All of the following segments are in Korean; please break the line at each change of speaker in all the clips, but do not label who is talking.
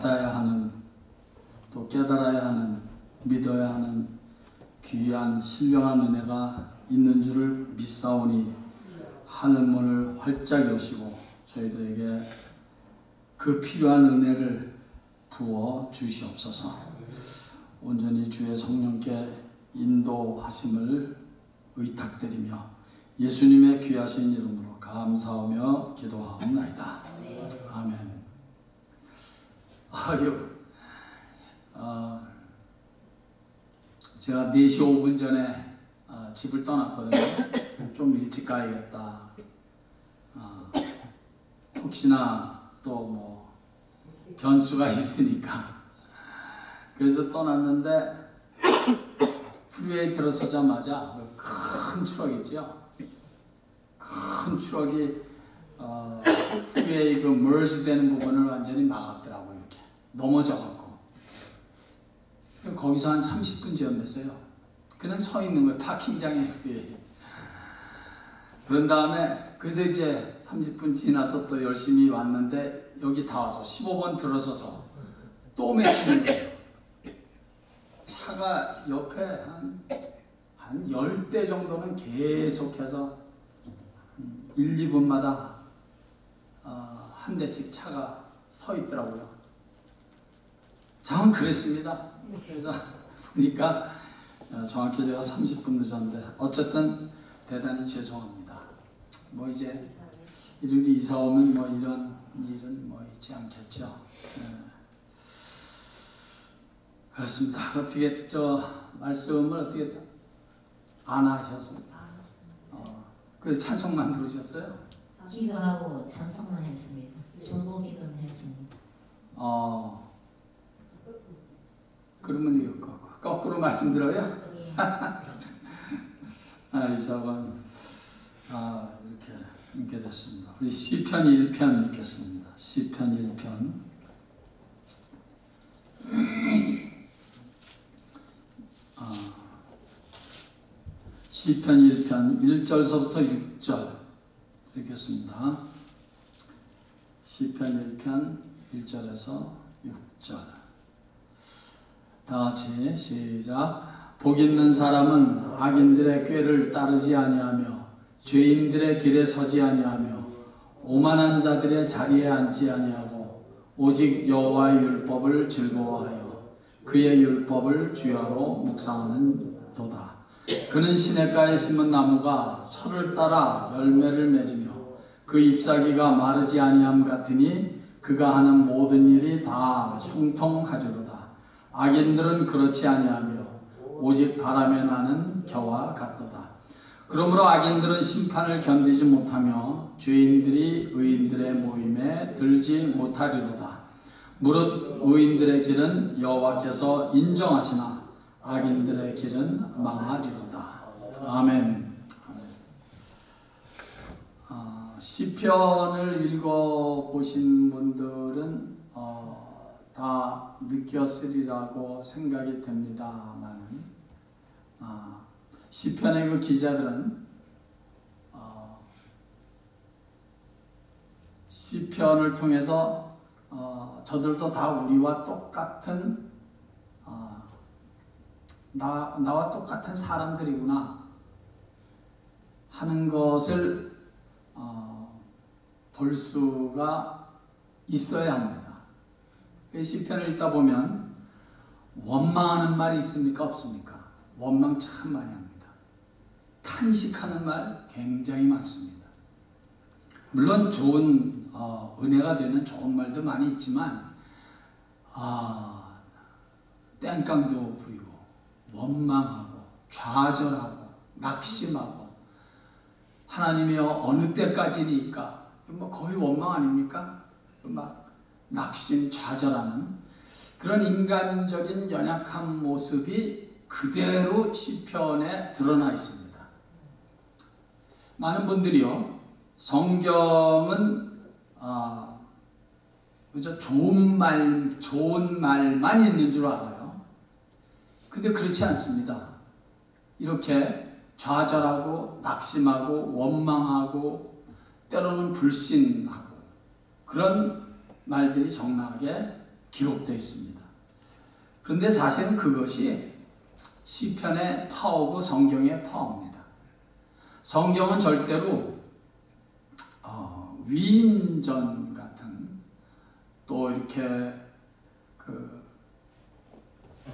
받아야 하는, 또 깨달아야 하는, 믿어야 하는 귀한 신령한 은혜가 있는 줄을 믿사오니 하늘문을 활짝 여시고 저희들에게 그 필요한 은혜를 부어 주시옵소서. 온전히 주의 성령께 인도하심을 의탁드리며 예수님의 귀하신 이름으로 감사하며 기도하옵나이다. 아멘. 제가 4시 5분 전에 집을 떠났거든요. 좀 일찍 가야겠다. 혹시나 또 뭐 변수가 있으니까. 그래서 떠났는데 프리웨이 들어서자마자 큰 트럭 있죠. 큰 트럭이 프리웨이 그 머지 되는 부분을 완전히 막았더라고요. 이렇게 넘어져갖고 거기서 한 30분 지연됐어요. 그냥 서 있는 거예요. 파킹장에 프리웨이. 그런 다음에 그래서 이제 30분 지나서 또 열심히 왔는데 여기 다 와서 15번 들어서서 또 막히는 거예요. 차가 옆에 한 10대 정도는 계속해서 1, 2분마다 한 대씩 차가 서 있더라고요. 저는 그랬습니다. 그래서 보니까 정확히 제가 30분 늦었는데 어쨌든 대단히 죄송합니다. 뭐 이제 이렇게 이사 오면 뭐 이런 일은 뭐 있지 않겠죠. 그렇습니다. 어떻게 말씀을 어떻게 안 하셨습니까? 그래서 찬송만 부르셨어요?
기도하고 찬송만 했습니다. 중보 기도는 했습니다.
그러면 이거 거꾸로 말씀드려요? 이사건 이렇게 됐습니다. 우리 시편 1편 읽겠습니다. 시편 1편 시편 1편 1절서부터 6절 읽겠습니다. 시편 1편 1절에서 6절 다같이 시작. 복 있는 사람은 악인들의 꾀를 따르지 아니하며 죄인들의 길에 서지 아니하며 오만한 자들의 자리에 앉지 아니하고 오직 여호와의 율법을 즐거워하여 그의 율법을 주야로 묵상하는 도다. 그는 시냇가에 심은 나무가 철을 따라 열매를 맺으며 그 잎사귀가 마르지 아니함 같으니 그가 하는 모든 일이 다 형통하리로다. 악인들은 그렇지 아니하며 오직 바람에 나는 겨와 같도다. 그러므로 악인들은 심판을 견디지 못하며 죄인들이 의인들의 모임에 들지 못하리로다. 무릇 의인들의 길은 여호와께서 인정하시나 악인들의 길은 망하리로다. 아멘. 시편을 읽어보신 분들은 다 느꼈으리라고 생각이 됩니다만은 시편의 그 기자들은 시편을 통해서 저들도 다 우리와 똑같은 나와 똑같은 사람들이구나 하는 것을 볼 수가 있어야 합니다. 시편을 읽다 보면 원망하는 말이 있습니까? 없습니까? 원망 참 많이 합니다. 탄식하는 말 굉장히 많습니다. 물론 좋은 은혜가 되는 좋은 말도 많이 있지만 땡깡도 부리고 원망하고 좌절하고 낙심하고 하나님이 어느 때까지니까 뭐 거의 원망 아닙니까? 막 낙심 좌절하는 그런 인간적인 연약한 모습이 그대로 시편에 드러나 있습니다. 많은 분들이요 성경은 그저 좋은 말만 있는 줄 알아요. 근데 그렇지 않습니다. 이렇게 좌절하고 낙심하고 원망하고 때로는 불신하고 그런 말들이 적나하게 기록되어 있습니다. 그런데 사실은 그것이 시편의 파워고 성경의 파워입니다. 성경은 절대로 위인전 같은, 또 이렇게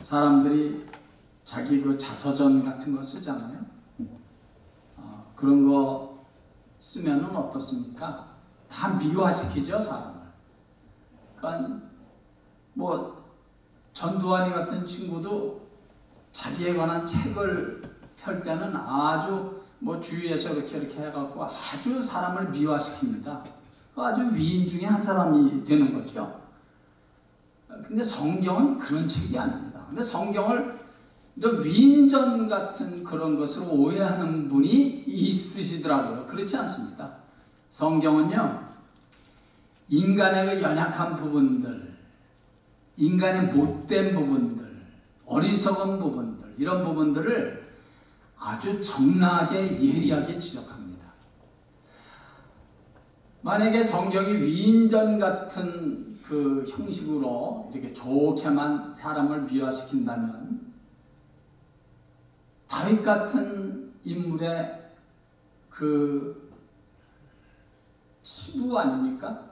사람들이 자기 자서전 같은 거 쓰잖아요. 그런 거 쓰면은 어떻습니까? 다 미화시키죠, 사람을. 그러니까 뭐 전두환이 같은 친구도 자기에 관한 책을 펼 때는 아주 뭐 주위에서 이렇게 해갖고 아주 사람을 미화시킵니다. 아주 위인 중에 한 사람이 되는 거죠. 근데 성경은 그런 책이 아닙니다. 근데 성경을 이런 위인전 같은 그런 것으로 오해하는 분이 있으시더라고요. 그렇지 않습니다. 성경은요, 인간의 그 연약한 부분들, 인간의 못된 부분들, 어리석은 부분들, 이런 부분들을 아주 적나하게 예리하게 지적합니다. 만약에 성경이 위인전 같은 그 형식으로 이렇게 좋게만 사람을 미화시킨다면 다윗 같은 인물의 그 시부 아닙니까?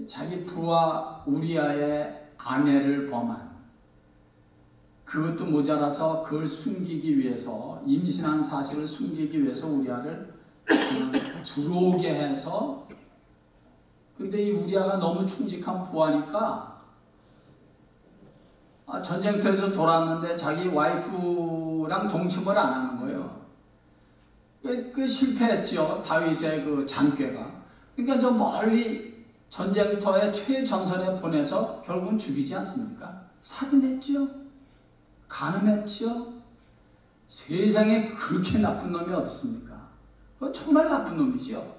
자기 부하 우리아의 아내를 범한, 그것도 모자라서 그걸 숨기기 위해서, 임신한 사실을 숨기기 위해서 우리아를 들어오게 해서, 근데 이 우리아가 너무 충직한 부하니까 전쟁터에서 돌아왔는데 자기 와이프랑 동침을 안 하는 거예요. 그 실패했죠, 다윗의 그 잔꾀가. 그러니까 저 멀리 전쟁터에 최전선에 보내서 결국은 죽이지 않습니까? 살인했죠, 간음했죠. 세상에 그렇게 나쁜 놈이 어딨습니까? 그건 정말 나쁜 놈이죠.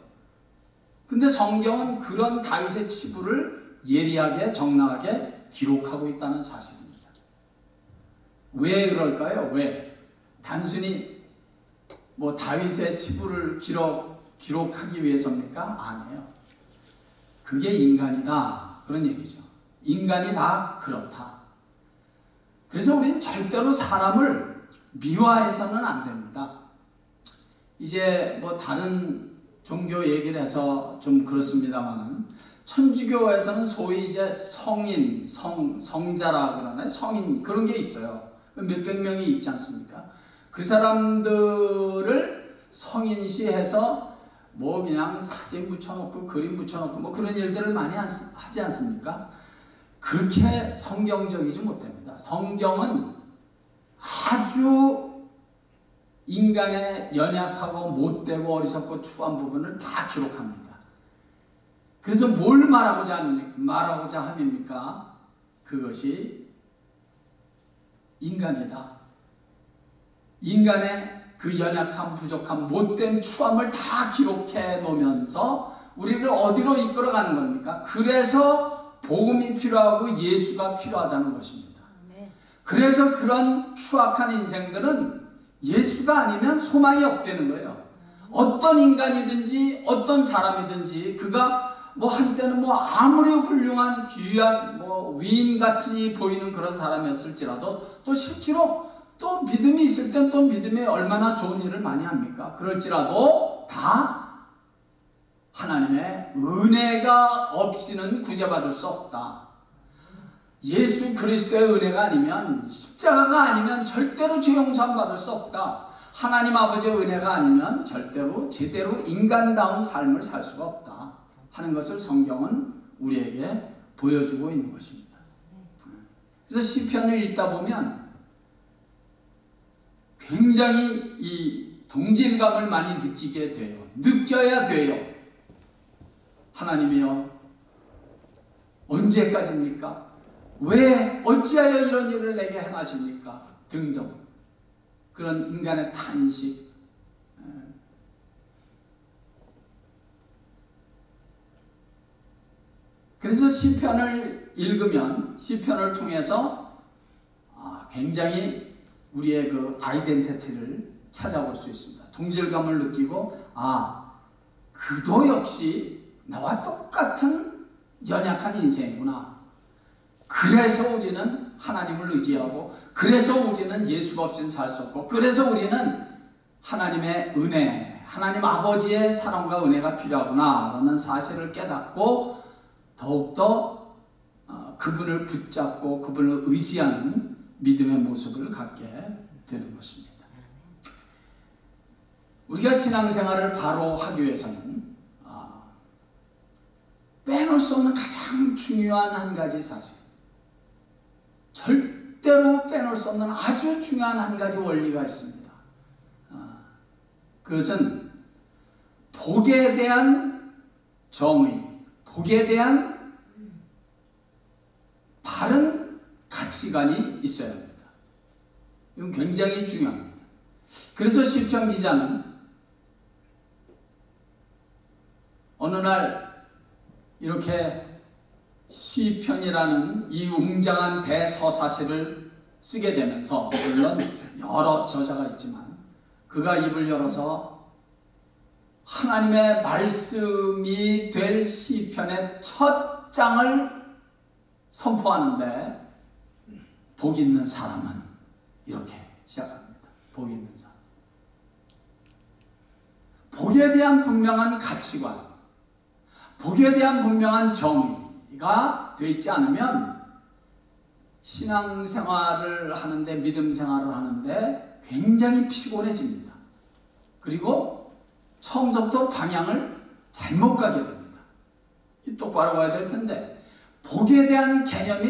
근데 성경은 그런 다윗의 치부를 예리하게 정나하게 기록하고 있다는 사실입니다. 왜 그럴까요? 왜? 단순히 뭐 다윗의 치부를 기록하기 위해서입니까? 아니에요. 그게 인간이다, 그런 얘기죠. 인간이 다 그렇다. 그래서 우리는 절대로 사람을 미화해서는 안 됩니다. 이제 뭐 다른 종교 얘기를 해서 좀 그렇습니다만은, 천주교에서는 소위 이제 성인, 성자라 그러나요? 성인, 그런 게 있어요. 몇백 명이 있지 않습니까? 그 사람들을 성인시해서 뭐 그냥 사진 붙여놓고 그림 붙여놓고 뭐 그런 일들을 많이 하지 않습니까? 그렇게 성경적이지 못합니다. 성경은 아주 인간의 연약하고 못되고 어리석고 추한 부분을 다 기록합니다. 그래서 뭘 말하고자 함입니까? 그것이 인간이다. 인간의 그 연약함, 부족함, 못된 추함을 다 기록해 놓으면서 우리를 어디로 이끌어가는 겁니까? 그래서 복음이 필요하고 예수가 필요하다는 것입니다. 그래서 그런 추악한 인생들은 예수가 아니면 소망이 없다는 거예요. 어떤 인간이든지 어떤 사람이든지 그가 뭐 한때는 뭐 아무리 훌륭한 귀한 뭐 위인같이 보이는 그런 사람이었을지라도 또 실제로 또 믿음이 있을 땐 또 믿음에 얼마나 좋은 일을 많이 합니까? 그럴지라도 다 하나님의 은혜가 없이는 구제받을 수 없다. 예수 그리스도의 은혜가 아니면, 십자가가 아니면 절대로 죄 용서함 받을 수 없다. 하나님 아버지의 은혜가 아니면 절대로 제대로 인간다운 삶을 살 수가 없다 하는 것을 성경은 우리에게 보여주고 있는 것입니다. 그래서 시편을 읽다 보면 굉장히 이 동질감을 많이 느끼게 돼요. 느껴야 돼요. 하나님이여, 언제까지입니까? 왜 어찌하여 이런 일을 내게 행하십니까? 등등 그런 인간의 탄식. 그래서 시편을 읽으면 시편을 통해서 굉장히 우리의 그 아이덴티티를 찾아볼 수 있습니다. 동질감을 느끼고 그도 역시 나와 똑같은 연약한 인생이구나. 그래서 우리는 하나님을 의지하고, 그래서 우리는 예수가 없이는 살 수 없고, 그래서 우리는 하나님의 은혜, 하나님 아버지의 사랑과 은혜가 필요하구나 라는 사실을 깨닫고 더욱더 그분을 붙잡고 그분을 의지하는 믿음의 모습을 갖게 되는 것입니다. 우리가 신앙생활을 바로 하기 위해서는 빼놓을 수 없는 가장 중요한 한 가지 사실, 절대로 빼놓을 수 없는 아주 중요한 한 가지 원리가 있습니다. 그것은 복에 대한 정의, 복에 대한 바른 가치관이 있어야 합니다. 이건 굉장히 중요합니다. 그래서 시편 기자는 어느 날 이렇게 시편이라는 이 웅장한 대서사시를 쓰게 되면서, 물론 여러 저자가 있지만 그가 입을 열어서 하나님의 말씀이 될 시편의 첫 장을 선포하는데, 복 있는 사람은 이렇게 시작합니다. 복 있는 사람. 복에 대한 분명한 가치관, 복에 대한 분명한 정의가 되어 있지 않으면 신앙생활을 하는데, 믿음 생활을 하는데 굉장히 피곤해집니다. 그리고 처음부터 방향을 잘못 가게 됩니다. 똑바로 가야 될 텐데, 복에 대한 개념이